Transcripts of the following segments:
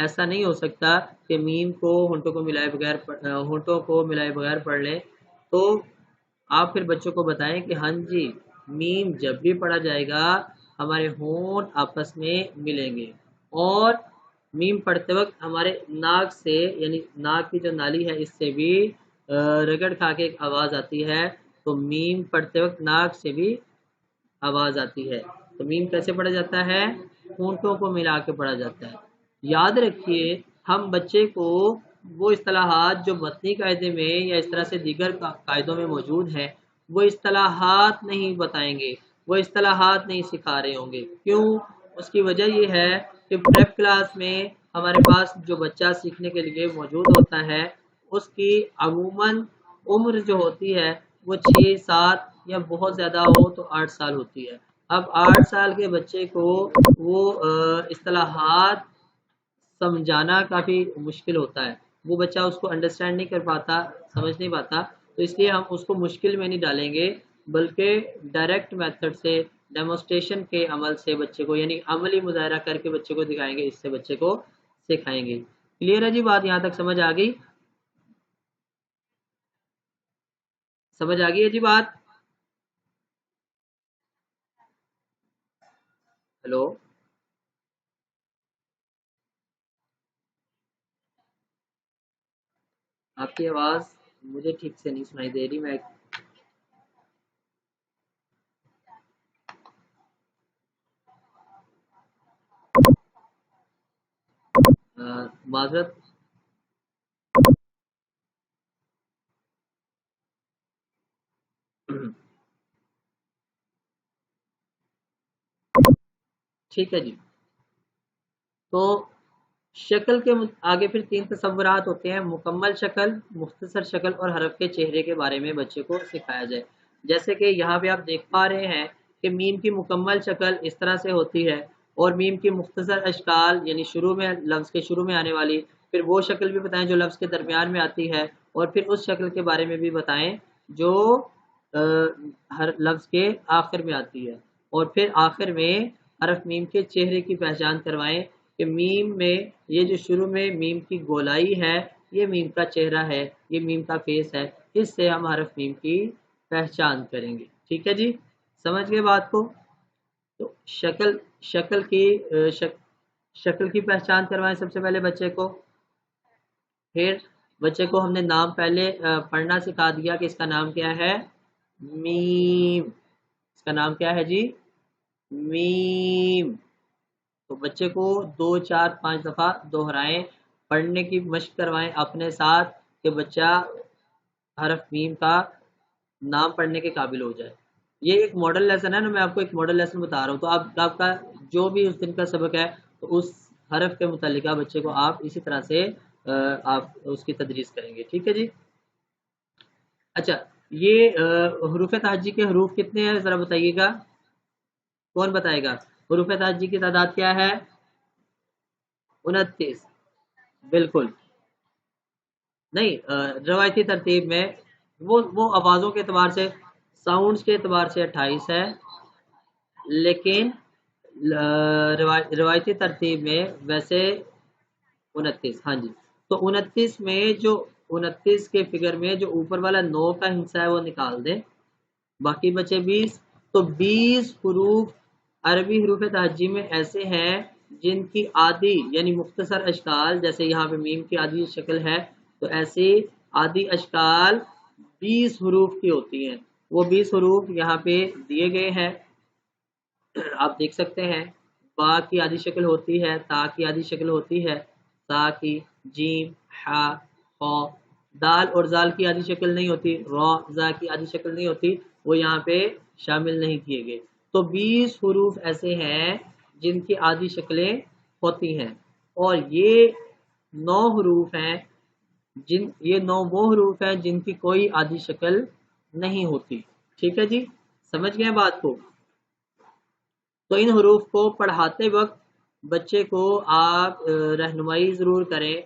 ایسا نہیں ہو سکتا کہ میم کو ہونٹوں کو ملائے بغیر پڑھ لیں. تو آپ پھر بچوں کو بتائیں کہ ہاں جی میم جب بھی پڑھا جائے گا ہمارے ہونٹ آپس میں ملیں گے، اور میم پڑھتے وقت ہمارے ناک سے یعنی ناک کی جو نالی ہے اس سے بھی رگڑ کھا کے ایک آواز آتی ہے. تو میم پڑھتے وقت ناک سے بھی آواز آتی ہے. تو میم کیسے پڑھا جاتا ہے؟ ہونٹوں کو ملا کے پڑھا جاتا ہے. یاد رکھیے ہم بچے کو وہ اصطلاحات جو متنی قاعدے میں یا اس طرح سے دیگر قاعدوں میں موجود ہیں وہ اصطلاحات نہیں بتائیں گے، وہ اصطلاحات نہیں سکھا رہے ہوں گے. کیوں؟ اس کی وجہ یہ ہے کہ پریپ کلاس میں ہمارے پاس جو بچہ سیکھنے کے لیے موجود ہوتا ہے اس کی عموماً عمر جو ہوتی ہے وہ 6-7 یا بہت زیادہ ہو تو 8 سال ہوتی ہے. اب 8 سال کے بچے کو وہ اصطلاحات سمجھانا کافی مشکل ہوتا ہے، وہ بچہ اس کو انڈرسٹینڈ نہیں کر پاتا، سمجھ نہیں پاتا. تو اس لیے ہم اس کو مشکل میں نہیں ڈالیں گے بلکہ ڈائریکٹ میتھڈ سے ڈیمونسٹریشن کے عمل سے بچے کو یعنی عملی مظاہرہ کر کے بچے کو دکھائیں گے، اس سے بچے کو سکھائیں گے. کلیئر ہے جی بات؟ یہاں تک سمجھ آ گئی؟ سمجھ آ گئی ہے جی بات؟ ہیلو، آپ کی آواز مجھے ٹھیک سے نہیں سنائی دے رہی. میں معذرت. ٹھیک ہے جی. تو شکل کے آگے پھر 3 تصورات ہوتے ہیں: مکمل شکل، مختصر شکل اور حرف کے چہرے کے بارے میں بچے کو سکھایا جائے. جیسے کہ یہاں پہ آپ دیکھ پا رہے ہیں کہ میم کی مکمل شکل اس طرح سے ہوتی ہے، اور میم کی مختصر اشکال یعنی شروع میں لفظ کے شروع میں آنے والی، پھر وہ شکل بھی بتائیں جو لفظ کے درمیان میں آتی ہے، اور پھر اس شکل کے بارے میں بھی بتائیں جو ہر لفظ کے آخر میں آتی ہے، اور پھر آخر میں حرف میم کے چہرے کی پہچان کروائیں کہ میم میں یہ جو شروع میں میم کی گولائی ہے یہ میم کا چہرہ ہے، یہ میم کا فیس ہے. اس سے ہم حرف میم کی پہچان کریں گے. ٹھیک ہے جی، سمجھ گئے بات کو؟ تو شکل کی پہچان کروائیں سب سے پہلے بچے کو. پھر بچے کو ہم نے نام پہلے پڑھنا سکھا دیا کہ اس کا نام کیا ہے؟ میم. اس کا نام کیا ہے جی؟ میم. تو بچے کو 2-4-5 دفعہ دہرائیں، پڑھنے کی مشق کروائیں اپنے ساتھ کہ بچہ حرف میم کا نام پڑھنے کے قابل ہو جائے. یہ ایک ماڈل لیسن ہے نا، میں آپ کو ایک ماڈل لیسن بتا رہا ہوں. تو آپ کا جو بھی اس دن کا سبق ہے تو اس حرف کے متعلقہ بچے کو آپ اسی طرح سے آپ اس کی تدریس کریں گے. ٹھیک ہے جی. اچھا، یہ حروف تہجی کے حروف کتنے ہیں ذرا بتائیے گا، کون بتائے گا؟ حروف تہجی کی تعداد کیا ہے؟ 29. بالکل نہیں، روایتی ترتیب میں وہ آوازوں کے اعتبار سے ساؤنڈز کے اعتبار سے 28 ہے، لیکن روایتی ترتیب میں ویسے 29. ہاں جی. تو 29 میں جو 29 کے فگر میں جو اوپر والا 9 کا حصہ ہے وہ نکال دیں، باقی بچے 20. تو 20 حروف عربی حروف تہجی میں ایسے ہیں جن کی عادی یعنی مختصر اشکال، جیسے یہاں پہ میم کی عادی شکل ہے تو ایسی عادی اشکال 20 حروف کی ہوتی ہیں. وہ 20 حروف یہاں پہ دیے گئے ہیں، آپ دیکھ سکتے ہیں. با کی عادی شکل ہوتی ہے، تا کی عادی شکل ہوتی ہے، سا کی، جیم، حا، خا. دال اور زال کی عادی شکل نہیں ہوتی، را، زا کی عادی شکل نہیں ہوتی، وہ یہاں پہ شامل نہیں کیے گئے. تو 20 حروف ایسے ہیں جن کی عادی شکلیں ہوتی ہیں، اور یہ 9 حروف ہیں یہ 9 وہ حروف ہیں جن کی کوئی عادی شکل نہیں ہوتی. ٹھیک ہے جی، سمجھ گئے بات کو؟ تو ان حروف کو پڑھاتے وقت بچے کو آپ رہنمائی ضرور کریں.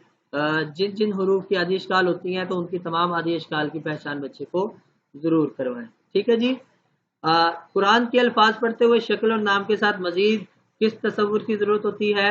جن جن حروف کی عادی اشکال ہوتی ہیں تو ان کی تمام عادی اشکال کی پہچان بچے کو ضرور کروائیں. ٹھیک ہے جی. قرآن کے الفاظ پڑھتے ہوئے شکل اور نام کے ساتھ مزید کس تصور کی ضرورت ہوتی ہے؟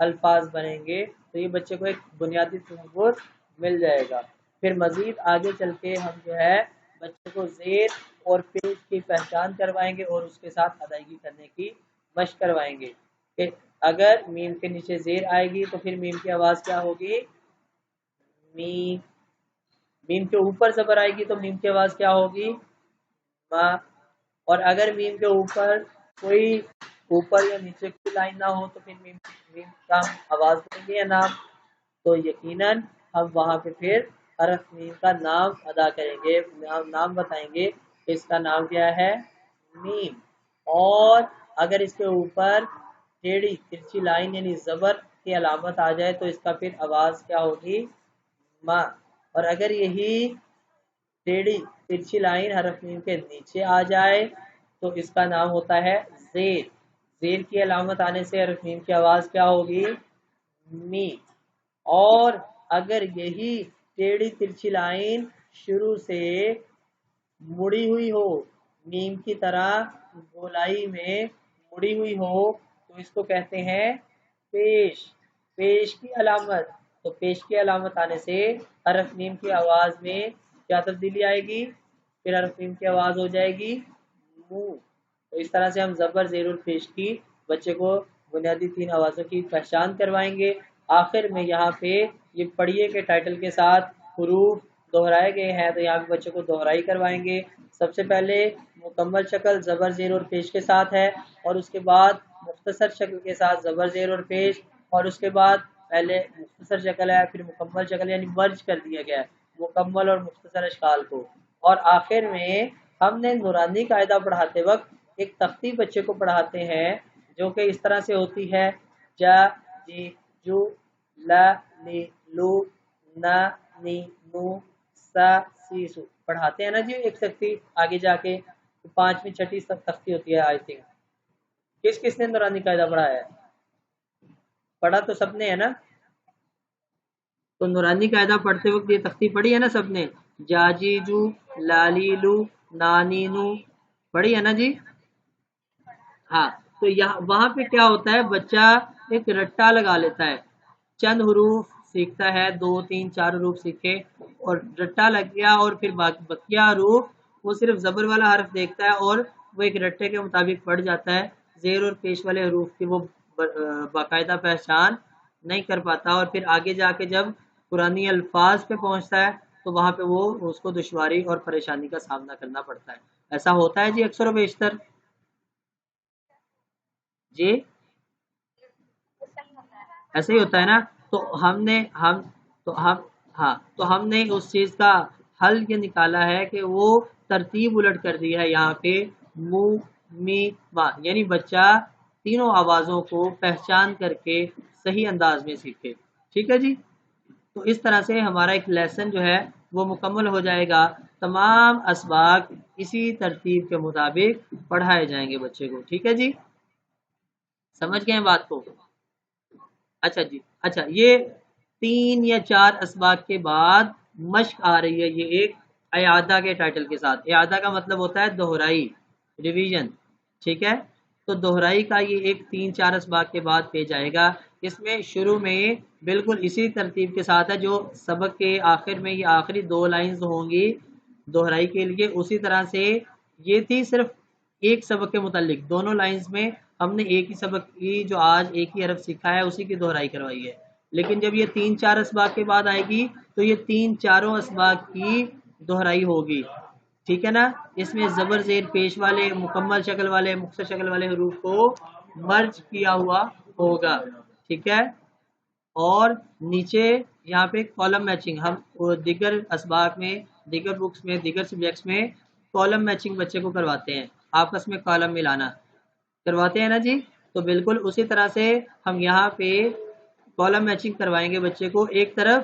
الفاظ بنیں گے تو یہ بچے کو ایک بنیادی تصور مل جائے گا۔ پھر مزید آگے چل کے ہم جو ہے بچے کو زیر اور پیش کی پہچان کروائیں گے اور اس کے ساتھ ادائیگی کرنے کی مشق کروائیں گے کہ اگر میم کے نیچے زیر آئے گی تو پھر میم کی آواز کیا ہوگی؟ میم۔ میم کے اوپر زبر آئے گی تو میم کی آواز کیا ہوگی؟ ما۔ اور اگر میم کے اوپر کوئی اوپر یا نیچے کی لائن نہ ہو تو پھر میم کا آواز دیں گے یا نام؟ تو یقیناً ہم وہاں پہ پھر حرف میم کا نام ادا کریں گے، نام بتائیں گے کہ اس کا نام کیا ہے؟ میم۔ اور اگر اس کے اوپر ٹیڑھی ترچھی لائن یعنی زبر کی علامت آ جائے تو اس کا پھر آواز کیا ہوگی؟ ما۔ اور اگر یہی ٹیڑھی ترچھی لائن حرف میم کے نیچے آ جائے تو اس کا نام ہوتا ہے زیر۔ زیر کی علامت آنے سے حرف میم کی آواز کیا ہوگی؟ می۔ اور اگر یہی ٹیڑھی ترچھی لائن شروع سے مڑی ہوئی ہو، میم کی طرح گولائی میں مڑی ہوئی ہو تو اس کو کہتے ہیں پیش۔ پیش کی علامت، تو پیش کی علامت آنے سے حرف میم کی آواز میں کیا تبدیلی آئے گی؟ پھر حرف میم کی آواز ہو جائے گی منہ۔ تو اس طرح سے ہم زبر زیر اور پیش کی بچے کو بنیادی 3 آوازوں کی پہچان کروائیں گے۔ آخر میں یہاں پہ یہ پڑھیے کے ٹائٹل کے ساتھ حروف دہرائے گئے ہیں تو یہاں پہ بچے کو دہرائی کروائیں گے۔ سب سے پہلے مکمل شکل زبر زیر اور پیش کے ساتھ ہے، اور اس کے بعد مختصر شکل کے ساتھ زبر زیر اور پیش، اور اس کے بعد پہلے مختصر شکل ہے پھر مکمل شکل، یعنی مرج کر دیا گیا ہے مکمل اور مختصر اشکال کو۔ اور آخر میں ہم نے نورانی قاعدہ پڑھاتے وقت ایک تختی بچے کو پڑھاتے ہیں جو کہ اس طرح سے ہوتی ہے: جا جی جو لا لی لو نا نی نو سا سی سو پڑھاتے ہیں نا جی۔ ایک تختی آگے جا کے 5ویں 6ٹھی تختی ہوتی ہے آئی تھنک۔ کس کس نے نورانی قاعدہ پڑھایا ہے؟ پڑھا تو سب نے ہے نا؟ تو نورانی قاعدہ پڑھتے وقت یہ تختی پڑھی ہے نا سب نے؟ جاجی جو لالی لو نانی نو پڑھی ہے نا جی؟ ہاں، تو یہاں وہاں پہ کیا ہوتا ہے، بچہ ایک رٹا لگا لیتا ہے، چند حروف سیکھتا ہے، 2 3 4 حروف سیکھے اور رٹا لگ گیا، اور پھر بقیہ حروف وہ صرف زبر والا حرف دیکھتا ہے اور وہ ایک رٹے کے مطابق پڑھ جاتا ہے، زیر اور پیش والے حروف کی وہ باقاعدہ پہچان نہیں کر پاتا، اور پھر آگے جا کے جب قرآنی الفاظ پہ پہنچتا ہے تو وہاں پہ وہ اس کو دشواری اور پریشانی کا سامنا کرنا پڑتا ہے۔ ایسا ہوتا ہے جی اکثر و بیشتر جی؟ ایسا ہی ہوتا ہے نا؟ تو ہم نے اس چیز کا حل یہ نکالا ہے کہ وہ ترتیب الٹ کر دی ہے یہاں پہ مو می ما، یعنی بچہ تینوں آوازوں کو پہچان کر کے صحیح انداز میں سیکھے۔ ٹھیک ہے جی؟ تو اس طرح سے ہمارا ایک لیسن جو ہے وہ مکمل ہو جائے گا، تمام اسباق اسی ترتیب کے مطابق پڑھائے جائیں گے بچے کو۔ ٹھیک ہے جی؟ سمجھ گئے بات کو؟ اچھا جی، اچھا یہ 3 یا 4 اسباق کے بعد مشق آ رہی ہے، یہ ایک اعادہ کے ٹائٹل کے ساتھ۔ اعادہ کا مطلب ہوتا ہے دہرائی، ریویژن۔ ٹھیک ہے؟ تو دہرائی کا یہ ایک 3 4 اسباق کے بعد پیش آئے گا۔ اس میں شروع میں بالکل اسی ترتیب کے ساتھ ہے جو سبق کے آخر میں یہ آخری 2 لائنز ہوں گی دہرائی کے لیے، اسی طرح سے یہ تھی صرف ایک سبق کے متعلق، دونوں لائنز میں ہم نے ایک ہی سبق کی جو آج ایک ہی حرف سیکھا ہے اسی کی دہرائی کروائی ہے، لیکن جب یہ 3 4 اسباق کے بعد آئے گی تو یہ 3 4 اسباق کی دہرائی ہوگی۔ ٹھیک ہے نا؟ اس میں زبر زیر پیش والے، مکمل شکل والے، مختصر شکل والے حروف کو مرج کیا ہوا ہوگا۔ ٹھیک ہے؟ اور نیچے یہاں پہ کالم میچنگ، ہم دیگر اسباق میں، دیگر بکس میں، دیگر سبجیکٹس میں کالم میچنگ بچے کو کرواتے ہیں، آپس میں کالم ملانا کرواتے ہیں نا جی؟ تو بالکل اسی طرح سے ہم یہاں پہ کالم میچنگ کروائیں گے بچے کو، ایک طرف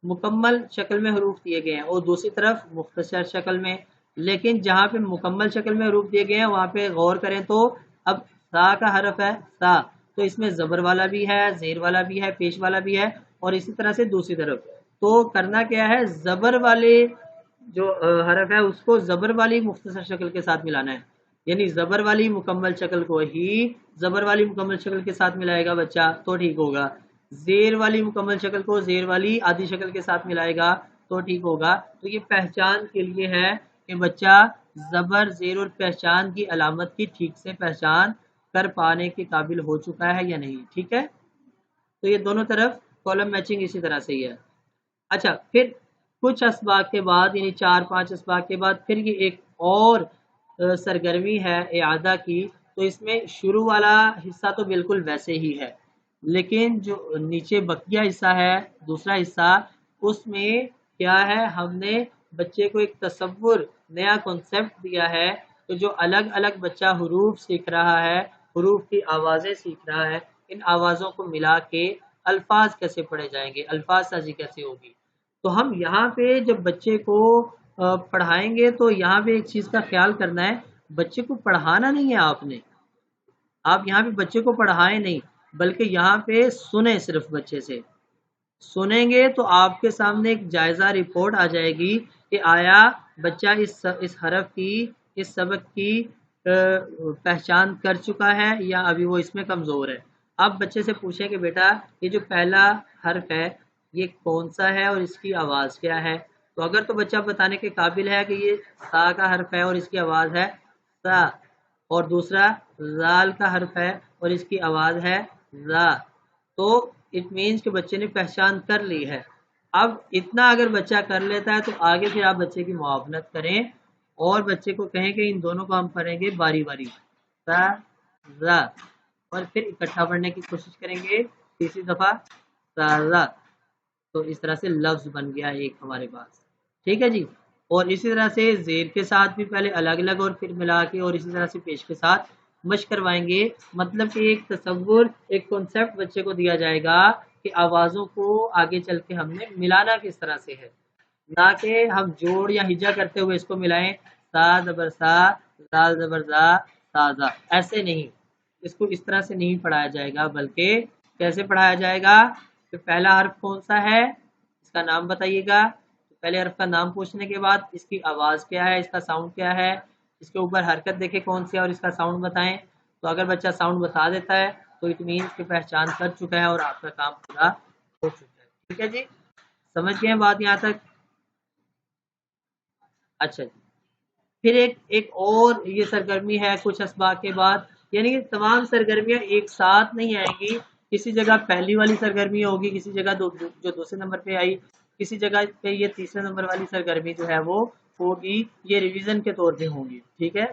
مکمل شکل میں حروف دیے گئے ہیں اور دوسری طرف مختصر شکل میں، لیکن جہاں پہ مکمل شکل میں حروف دیے گئے ہیں وہاں پہ غور کریں تو اب سا کا حرف ہے سا، تو اس میں زبر والا بھی ہے، زیر والا بھی ہے، پیش والا بھی ہے، اور اسی طرح سے دوسری طرف تو کرنا کیا ہے، زبر والے جو حرف ہے اس کو زبر والی مختصر شکل کے ساتھ ملانا ہے، یعنی زبر والی مکمل شکل کو ہی زبر والی مکمل شکل کے ساتھ ملائے گا بچہ تو ٹھیک ہوگا، زیر والی مکمل شکل کو زیر والی آدھی شکل کے ساتھ ملائے گا تو ٹھیک ہوگا۔ تو یہ پہچان کے لیے ہے کہ بچہ زبر زیر اور پہچان کی علامت کی ٹھیک سے پہچان کر پانے کے قابل ہو چکا ہے یا نہیں، ٹھیک ہے۔ تو یہ دونوں طرف کالم میچنگ اسی طرح سے ہی ہے۔ اچھا، پھر کچھ اسباق کے بعد یعنی 4-5 اسباق کے بعد پھر یہ ایک اور سرگرمی ہے اعادہ کی، تو اس میں شروع والا حصہ تو بالکل ویسے ہی ہے، لیکن جو نیچے بقیہ حصہ ہے دوسرا حصہ، اس میں کیا ہے، ہم نے بچے کو ایک تصور نیا کنسپٹ دیا ہے، تو جو الگ الگ بچہ حروف سیکھ رہا ہے، حروف کی آوازیں سیکھ رہا ہے، ان آوازوں کو ملا کے الفاظ کیسے پڑھے جائیں گے، الفاظ سازی کیسے ہوگی۔ تو ہم یہاں پہ جب بچے کو پڑھائیں گے تو یہاں پہ ایک چیز کا خیال کرنا ہے، بچے کو پڑھانا نہیں ہے آپ یہاں پہ بچے کو پڑھائیں نہیں، بلکہ یہاں پہ سنیں، صرف بچے سے سنیں گے تو آپ کے سامنے ایک جائزہ رپورٹ آ جائے گی کہ آیا بچہ اس حرف کی اس سبق کی پہچان کر چکا ہے یا ابھی وہ اس میں کمزور ہے۔ آپ بچے سے پوچھیں کہ بیٹا یہ جو پہلا حرف ہے یہ کون سا ہے اور اس کی آواز کیا ہے، تو اگر تو بچہ بتانے کے قابل ہے کہ یہ سا کا حرف ہے اور اس کی آواز ہے سا، اور دوسرا زال کا حرف ہے اور اس کی آواز ہے زا، تو اٹ مینس کہ بچے نے پہچان کر لی ہے۔ اب اتنا اگر بچہ کر لیتا ہے تو آگے پھر آپ بچے کی معاونت کریں اور بچے کو کہیں کہ ان دونوں کو ہم پڑھیں گے باری باری، سا زا، اور پھر اکٹھا پڑھنے کی کوشش کریں گے تیسری دفعہ سا زا، تو اس طرح سے لفظ بن گیا ایک ہمارے پاس، ٹھیک ہے جی۔ اور اسی طرح سے زیر کے ساتھ بھی پہلے الگ الگ اور پھر ملا کے، اور اسی طرح سے پیش کے ساتھ مشق کروائیں گے، مطلب کہ ایک تصور ایک کنسپٹ بچے کو دیا جائے گا کہ آوازوں کو آگے چل کے ہم نے ملانا کس طرح سے ہے، نہ کہ ہم جوڑ یا ہجا کرتے ہوئے اس کو ملائیں، سا زبر سا، زال زبر زا، سا زا، ایسے نہیں، اس کو اس طرح سے نہیں پڑھایا جائے گا، بلکہ کیسے پڑھایا جائے گا کہ پہلا حرف کون سا ہے اس کا نام بتائیے گا، پہلے حرف کا نام پوچھنے کے بعد اس کی آواز کیا ہے، اس کا ساؤنڈ کیا ہے، اس کے اوپر حرکت دیکھیں کون سی ہے اور اس کا ساؤنڈ بتائیں، تو اگر بچہ ساؤنڈ بتا دیتا ہے تو اٹ مینس کہ پہچان کر چکا ہے اور آپ کا کام پورا ہو چکا ہے، ٹھیک ہے جی، سمجھ گئے بات یہاں تک؟ اچھا جی، پھر ایک اور یہ سرگرمی ہے کچھ اسباق کے بعد، یعنی کہ تمام سرگرمیاں ایک ساتھ نہیں آئیں گی، کسی جگہ پہلی والی سرگرمی ہوگی، کسی جگہ جو دوسرے نمبر پہ آئی، کسی جگہ پہ یہ تیسرے نمبر والی سرگرمی جو ہے وہ ہوگی، یہ ریویژن کے طور پہ ہوں گی، ٹھیک ہے۔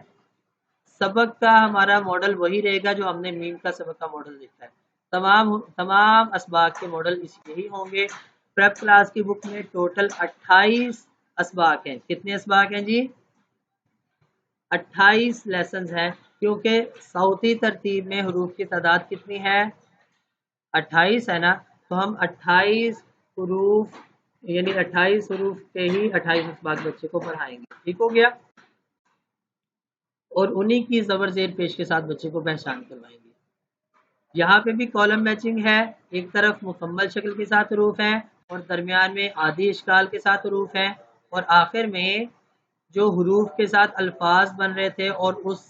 سبق کا ہمارا ماڈل وہی رہے گا جو ہم نے میم کا سبق کا ماڈل دیکھا ہے، تمام اسباق کے ماڈل یہی ہوں گے۔ پریپ کلاس کی بک میں ٹوٹل 28 اسباق ہیں، کتنے اسباق ہیں جی؟ 28 لیسنز ہیں، کیونکہ صوتی ترتیب میں حروف کی تعداد کتنی ہے؟ 28 ہے نا، تو ہم 28 حروف یعنی 28 حروف کے ہی 28 اسباق بچے کو پڑھائیں گے، ٹھیک ہو گیا، اور انہی کی زبر زیر پیش کے ساتھ بچے کو پہچان کروائیں گے۔ یہاں پہ بھی کالم میچنگ ہے، ایک طرف مکمل شکل کے ساتھ حروف ہیں اور درمیان میں آدھی اشکال کے ساتھ حروف ہیں، اور آخر میں جو حروف کے ساتھ الفاظ بن رہے تھے اور اس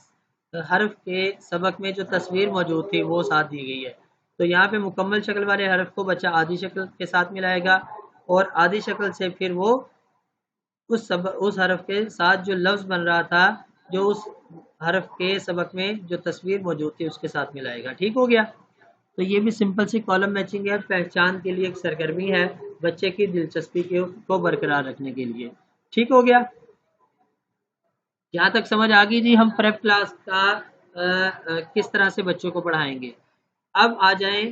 حرف کے سبق میں جو تصویر موجود تھی وہ ساتھ دی گئی ہے، تو یہاں پہ مکمل شکل والے حرف کو بچہ آدھی شکل کے ساتھ ملائے گا، اور آدھی شکل سے پھر وہ اس حرف کے ساتھ جو لفظ بن رہا تھا جو اس حرف کے سبق میں جو تصویر موجود تھی اس کے ساتھ ملائے گا، ٹھیک ہو گیا۔ تو یہ بھی سمپل سی کالم میچنگ ہے، پہچان کے لیے ایک سرگرمی ہے بچے کی دلچسپی کو برقرار رکھنے کے لیے، ٹھیک ہو گیا۔ یہاں تک سمجھ آ گئی جی ہم پریپ کلاس کا کس طرح سے بچوں کو پڑھائیں گے۔ اب آ جائیں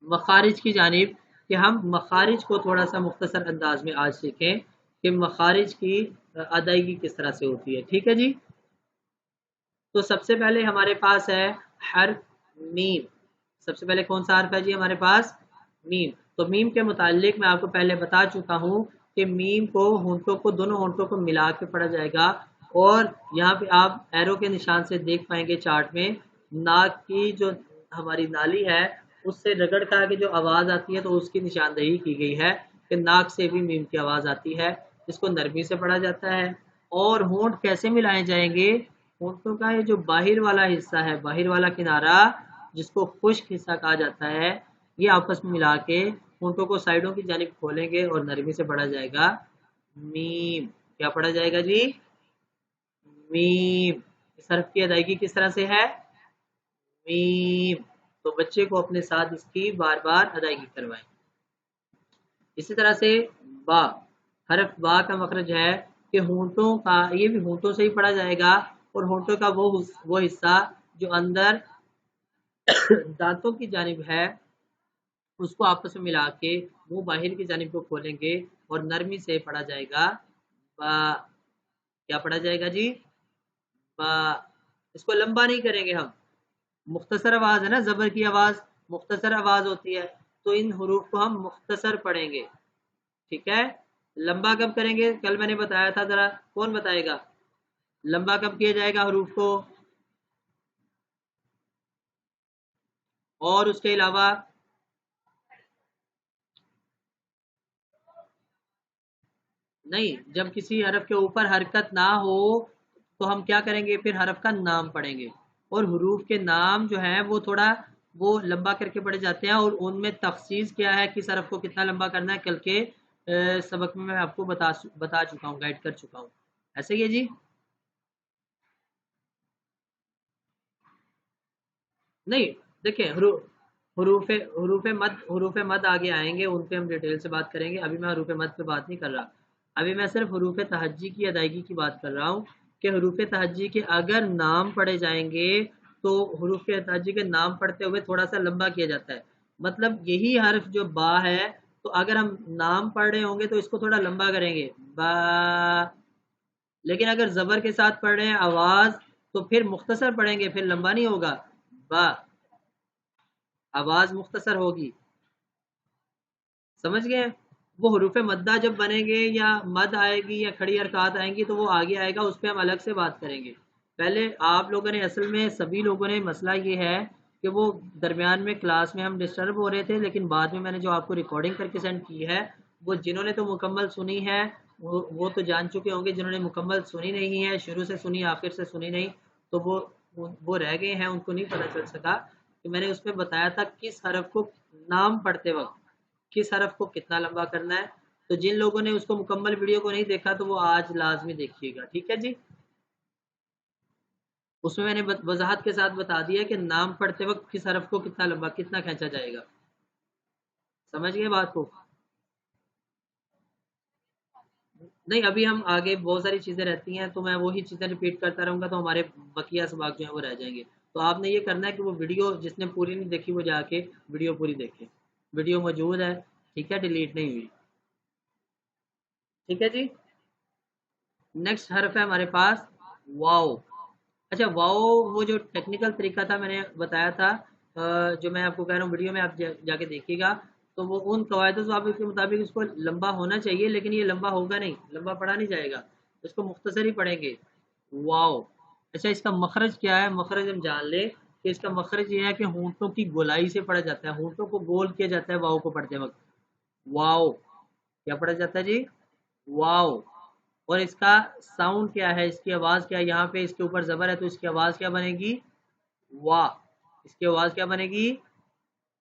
مخارج کی جانب کہ ہم مخارج کو تھوڑا سا مختصر انداز میں آج سیکھیں کہ مخارج کی ادائیگی کس طرح سے ہوتی ہے، ٹھیک ہے جی۔ تو سب سے پہلے ہمارے پاس ہے حرف میم، سب سے پہلے کون سا حرف ہے جی ہمارے پاس؟ میم۔ تو میم کے متعلق میں آپ کو پہلے بتا چکا ہوں کہ میم کو ہونٹوں کو دونوں ہونٹوں کو ملا کے پڑھا جائے گا، اور یہاں پہ آپ ایرو کے نشان سے دیکھ پائیں گے چارٹ میں، ناک کی جو ہماری نالی ہے اس سے رگڑ کر کے جو آواز آتی ہے تو اس کی نشاندہی کی گئی ہے کہ ناک سے بھی میم کی آواز آتی ہے، اس کو نرمی سے پڑھا جاتا ہے۔ اور ہونٹ کیسے ملائے جائیں گے؟ ہونٹوں کا یہ جو باہر والا حصہ ہے، باہر والا کنارہ جس کو خشک حصہ کہا جاتا ہے، یہ آپس میں ملا کے ہونٹوں کو سائڈوں کی جانب کھولیں گے اور نرمی سے پڑھا جائے گا میم. کیا پڑھا جائے گا جی؟ میم. اس حرف کی ادائیگی کس طرح سے ہے؟ میم. تو بچے کو اپنے ساتھ اس کی بار بار ادائیگی کروائیں. اسی طرح سے با، حرف با کا مخرج ہے کہ ہونٹوں کا، یہ بھی ہونٹوں سے ہی پڑھا جائے گا، اور ہونٹوں کا وہ حصہ جو اندر دانتوں کی جانب ہے اس کو آپس میں ملا کے منہ باہر کی جانب کو کھولیں گے اور نرمی سے پڑھا جائے گا با. کیا پڑھا جائے گا جی؟ با. اس کو لمبا نہیں کریں گے ہم، مختصر آواز ہے نا، زبر کی آواز مختصر آواز ہوتی ہے، تو ان حروف کو ہم مختصر پڑھیں گے. ٹھیک ہے؟ لمبا کب کریں گے؟ کل میں نے بتایا تھا، ذرا کون بتائے گا لمبا کب کیا جائے گا حروف کو؟ اور اس کے علاوہ نہیں، جب کسی حرف کے اوپر حرکت نہ ہو تو ہم کیا کریں گے؟ پھر حرف کا نام پڑھیں گے، اور حروف کے نام جو ہیں وہ تھوڑا وہ لمبا کر کے پڑھے جاتے ہیں، اور ان میں تخصیص کیا ہے، کس حرف کو کتنا لمبا کرنا ہے، کل کے سبق میں آپ کو بتا چکا ہوں، گائیڈ کر چکا ہوں. ایسے ہی ہے جی؟ نہیں دیکھیں، حروف مد آگے آئیں گے، ان پہ ہم ڈیٹیل سے بات کریں گے. ابھی میں حروف مد پہ بات نہیں کر رہا، ابھی میں صرف حروف تہجی کی ادائیگی کی بات کر رہا ہوں کہ حروف تہجی کے اگر نام پڑھے جائیں گے تو حروف تہجی کے نام پڑھتے ہوئے تھوڑا سا لمبا کیا جاتا ہے. مطلب یہی حرف جو با ہے، تو اگر ہم نام پڑھ رہے ہوں گے تو اس کو تھوڑا لمبا کریں گے با، لیکن اگر زبر کے ساتھ پڑھ رہے ہیں آواز تو پھر مختصر پڑھیں گے، پھر لمبا نہیں ہوگا با، آواز مختصر ہوگی. سمجھ گئے؟ وہ حروف مدہ جب بنیں گے یا مد آئے گی یا کھڑی حرکات آئیں گی تو وہ آگے آئے گا، اس پہ ہم الگ سے بات کریں گے. پہلے آپ لوگوں نے اصل میں سبھی لوگوں نے مسئلہ یہ ہے کہ وہ درمیان میں کلاس میں ہم ڈسٹرب ہو رہے تھے، لیکن بعد میں نے جو آپ کو ریکارڈنگ کر کے سینڈ کی ہے وہ جنہوں نے تو مکمل سنی ہے وہ تو جان چکے ہوں گے، جنہوں نے مکمل سنی نہیں ہے، شروع سے سنی آخر سے سنی نہیں، تو وہ رہ گئے ہیں، ان کو نہیں پتہ چل سکا کہ میں نے اس میں بتایا تھا کس حرف کو نام پڑھتے وقت کس حرف کو کتنا لمبا کرنا ہے. تو جن لوگوں نے اس کو مکمل ویڈیو کو نہیں دیکھا تو وہ آج لازمی دیکھیے گا. ٹھیک ہے جی؟ اس میں نے وضاحت کے ساتھ بتا دیا کہ نام پڑھتے وقت کس حرف کو کتنا لمبا کتنا کھینچا جائے گا. سمجھ گئے بات کو؟ نہیں، ابھی ہم آگے بہت ساری چیزیں رہتی ہیں تو میں وہی چیزیں ریپیٹ کرتا رہوں گا تو ہمارے بقیہ اسباق جو ہیں وہ رہ جائیں گے. تو آپ نے یہ کرنا ہے کہ وہ ویڈیو جس نے پوری نہیں دیکھی وہ جا کے ویڈیو پوری دیکھے. ویڈیو موجود ہے، ٹھیک ہے، ڈیلیٹ نہیں ہوئی. ٹھیک ہے جی؟ نیکسٹ حرف ہے ہمارے پاس واو. اچھا، واو وہ جو ٹیکنیکل طریقہ تھا میں نے بتایا تھا، جو میں آپ کو کہہ رہا ہوں ویڈیو میں آپ جا کے دیکھیے گا، تو وہ ان قواعد و ضوابط کے مطابق اس کو لمبا ہونا چاہیے، لیکن یہ لمبا ہوگا نہیں، لمبا پڑھا نہیں جائے گا، اس کو مختصر ہی پڑھیں گے. واو. اچھا، اس کا مخرج کیا ہے؟ مخرج ہم جان لیں کہ اس کا مخرج یہ ہے کہ ہونٹوں کی گولائی سے پڑھا جاتا ہے، ہونٹوں کو گول کیا جاتا ہے واو کو پڑھتے وقت. واو. کیا پڑھا جاتا ہے جی؟ واو. اور اس کا ساؤنڈ کیا ہے، اس کی آواز کیا ہے؟ یہاں پہ اس کے اوپر زبر ہے تو اس کی آواز کیا بنے گی؟ وا. اس کی آواز کیا بنے گی؟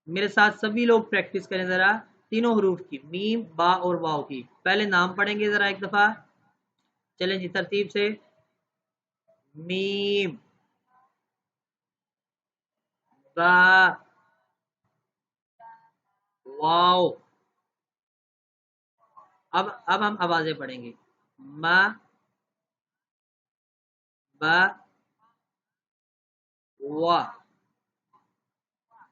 میرے ساتھ سبھی لوگ پریکٹس کریں ذرا تینوں حروف کی، میم با اور واو کی. پہلے نام پڑھیں گے ذرا ایک دفعہ، چلیں جی ترتیب سے. میم، با، واو. اب ہم آوازیں پڑھیں گے. ما، با، وا.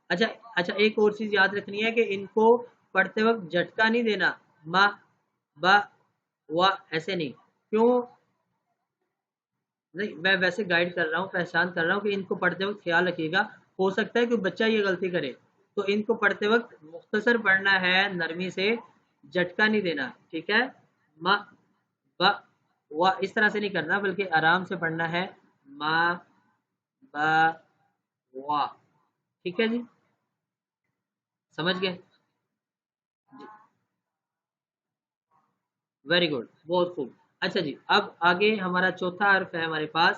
اچھا، اچھا، ایک اور چیز یاد رکھنی ہے کہ ان کو پڑھتے وقت جھٹکا نہیں دینا، ما، با، وا ایسے نہیں. کیوں نہیں؟ میں ویسے گائیڈ کر رہا ہوں، پہچان کر رہا ہوں کہ ان کو پڑھتے وقت خیال رکھیے گا، ہو سکتا ہے کہ بچہ یہ غلطی کرے، تو ان کو پڑھتے وقت مختصر پڑھنا ہے، نرمی سے، جھٹکا نہیں دینا. ٹھیک ہے؟ ما، با، وا اس طرح سے نہیں کرنا بلکہ آرام سے پڑھنا ہے، ما، با، وا. ٹھیک ہے جی؟ سمجھ گئے؟ ویری گڈ، بہت خوب. اچھا جی، اب آگے ہمارا چوتھا حرف ہے ہمارے پاس